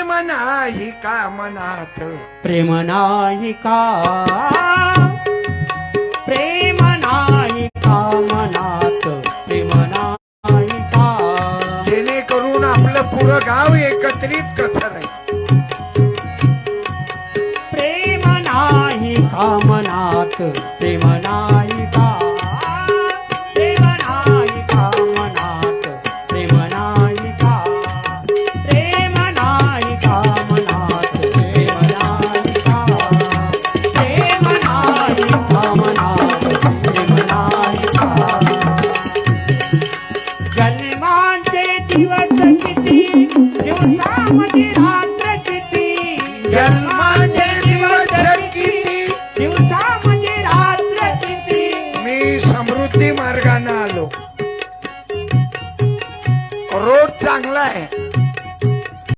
प्रेम नाही का मनात, प्रेम नाही का, प्रेम नाही का मनात, प्रेम नाही का, जेणेकरून आपलं पुरं गाव एकत्रित कसं नाही. प्रेम नाही का मनात, प्रेम नाही का, प्रेम नाही का मनात, प्रेम नाही का, प्रेम नाही का मनात, प्रेम नाही का, प्रेम नाही का मनात, प्रेम नाही का. जन्मांचे दिवस किती दिवसामध्ये